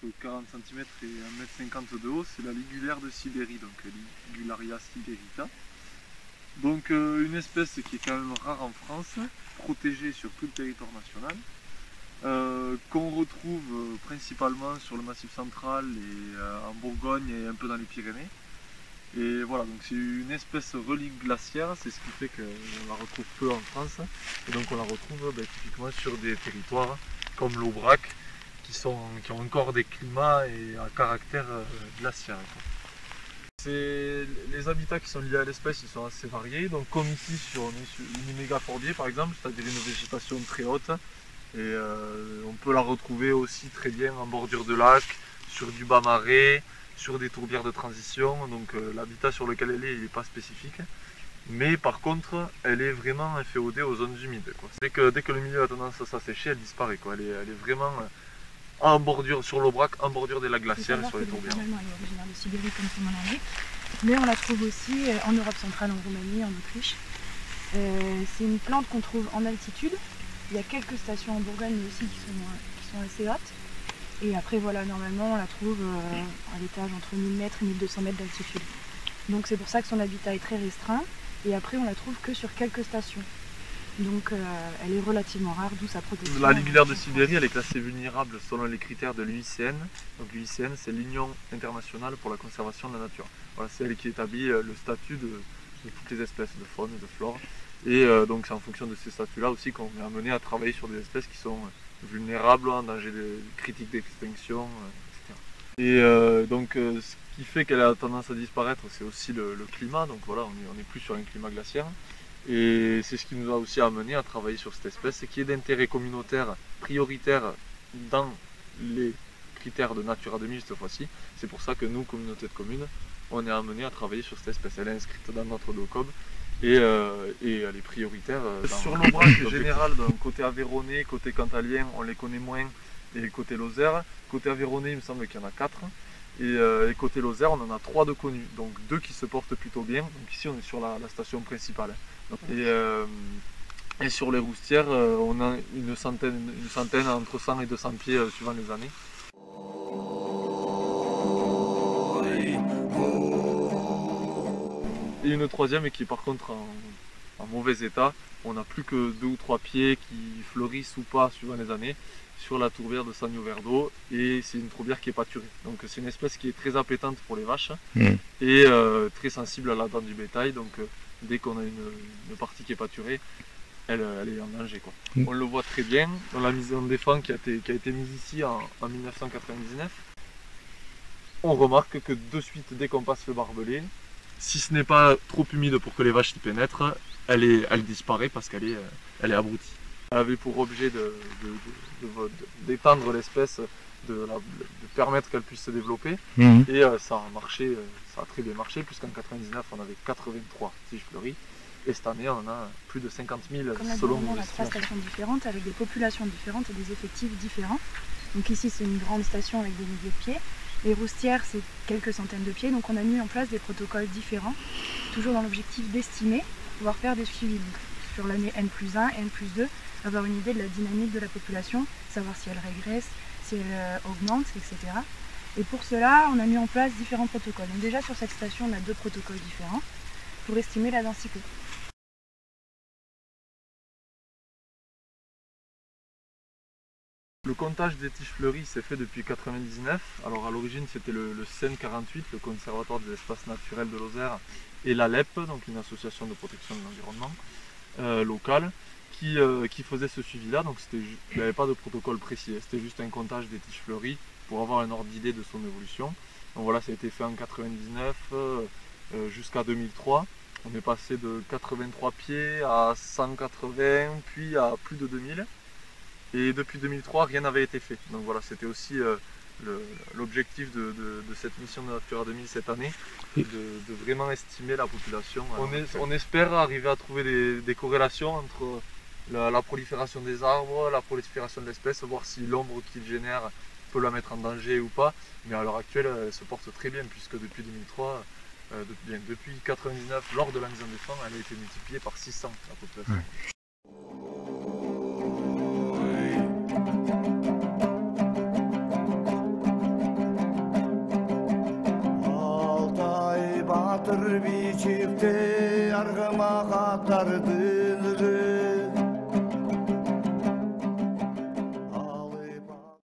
entre 40 cm et 1,50 m de haut, c'est la ligulaire de Sibérie, donc Ligularia siberica. Donc une espèce qui est quand même rare en France, protégée sur tout le territoire national, qu'on retrouve principalement sur le Massif central et en Bourgogne et un peu dans les Pyrénées. Et voilà, donc c'est une espèce relique glaciaire, c'est ce qui fait qu'on la retrouve peu en France. Et donc on la retrouve typiquement sur des territoires comme l'Aubrac, qui ont encore des climats et un caractère glaciaire. Les habitats qui sont liés à l'espèce, ils sont assez variés. Donc comme ici, on est sur une mégafordier par exemple, c'est-à-dire une végétation très haute. Et on peut la retrouver aussi très bien en bordure de lac, sur du bas marais, sur des tourbières de transition. Donc l'habitat sur lequel elle est, il n'est pas spécifique. Mais par contre, elle est vraiment inféodée aux zones humides, quoi. Dès que le milieu a tendance à s'assécher, elle disparaît, quoi. Elle est vraiment en bordure sur l'Aubrac, en bordure des lacs glaciaires et sur les tourbières. Elle est originaire de Sibérie comme son nom l'indique, mais on la trouve aussi en Europe centrale, en Roumanie, en Autriche. C'est une plante qu'on trouve en altitude. Il y a quelques stations en Bourgogne aussi qui sont assez hautes. Et après voilà, normalement on la trouve à l'étage entre 1000 mètres et 1200 mètres d'altitude. Donc c'est pour ça que son habitat est très restreint. Et après on la trouve que sur quelques stations. Donc elle est relativement rare, d'où sa protection. La ligulaire de Sibérie, elle est classée vulnérable selon les critères de l'UICN. Donc l'UICN, c'est l'Union internationale pour la conservation de la nature. Voilà, c'est elle qui établit le statut de toutes les espèces de faune et de flore. Et donc c'est en fonction de ces statuts-là aussi qu'on est amené à travailler sur des espèces qui sont vulnérables, en danger critique d'extinction, etc. Et donc ce qui fait qu'elle a tendance à disparaître, c'est aussi le climat. Donc voilà, on est plus sur un climat glaciaire. Et c'est ce qui nous a aussi amené à travailler sur cette espèce qui est d'intérêt communautaire prioritaire dans les critères de Natura 2000 cette fois-ci. C'est pour ça que nous, communauté de communes, on est amené à travailler sur cette espèce. Elle est inscrite dans notre DOCOB et elle est prioritaire. Sur l'Aubrac en général, donc, côté Aveyronais, côté Cantalien, on les connaît moins, et côté Lozère. Côté Aveyronais, il me semble qu'il y en a 4. Et côté Lozère, on en a 3 de connus, donc 2 qui se portent plutôt bien. Donc ici, on est sur la station principale. Et sur les roustières, on a une centaine entre 100 et 200 pieds suivant les années. Et une troisième qui est par contre en mauvais état. On n'a plus que 2 ou 3 pieds qui fleurissent ou pas suivant les années sur la tourbière de Sagno-Verdeau, et c'est une tourbière qui est pâturée. Donc c'est une espèce qui est très appétante pour les vaches et très sensible à la dent du bétail. Donc dès qu'on a une partie qui est pâturée, elle est en danger, quoi. On le voit très bien dans la maison d'éléphant qui a été mise ici en 1999. On remarque que de suite, dès qu'on passe le barbelé, si ce n'est pas trop humide pour que les vaches y pénètrent, elle disparaît parce qu'elle est abrutie. Elle avait pour objet d'étendre l'espèce, de permettre qu'elle puisse se développer. Et ça a marché, ça a très bien marché, puisqu'en 1999 on avait 83 tiges fleuries. Et cette année, on en a plus de 50 000 selon nos estimations. On a 3 stations différentes avec des populations différentes et des effectifs différents. Donc ici, c'est une grande station avec des milliers de pieds. Les roustières, c'est quelques centaines de pieds. Donc on a mis en place des protocoles différents, toujours dans l'objectif d'estimer, pouvoir faire des suivis. Donc, sur l'année N+1, N+2, avoir une idée de la dynamique de la population, savoir si elle régresse, si elle augmente, etc. Et pour cela, on a mis en place différents protocoles. Donc déjà, sur cette station, on a 2 protocoles différents pour estimer la densité. Le comptage des tiges fleuries s'est fait depuis 1999. Alors à l'origine c'était le CEN 48, le Conservatoire des espaces naturels de Lozère, et l'ALEP, donc une association de protection de l'environnement locale, qui faisait ce suivi-là. Donc il n'y avait pas de protocole précis, c'était juste un comptage des tiges fleuries pour avoir un ordre d'idée de son évolution. Donc voilà, ça a été fait en 1999 jusqu'à 2003. On est passé de 83 pieds à 180, puis à plus de 2000. Et depuis 2003, rien n'avait été fait. Donc voilà, c'était aussi l'objectif de cette mission de Natura 2000 cette année, de vraiment estimer la population. On espère arriver à trouver des corrélations entre la prolifération des arbres, la prolifération de l'espèce, voir si l'ombre qu'il génère peut la mettre en danger ou pas. Mais à l'heure actuelle, elle se porte très bien, puisque depuis 2003, depuis 1999, lors de la mise en défense, elle a été multipliée par 600 la population. Batır biçipte argıma katardın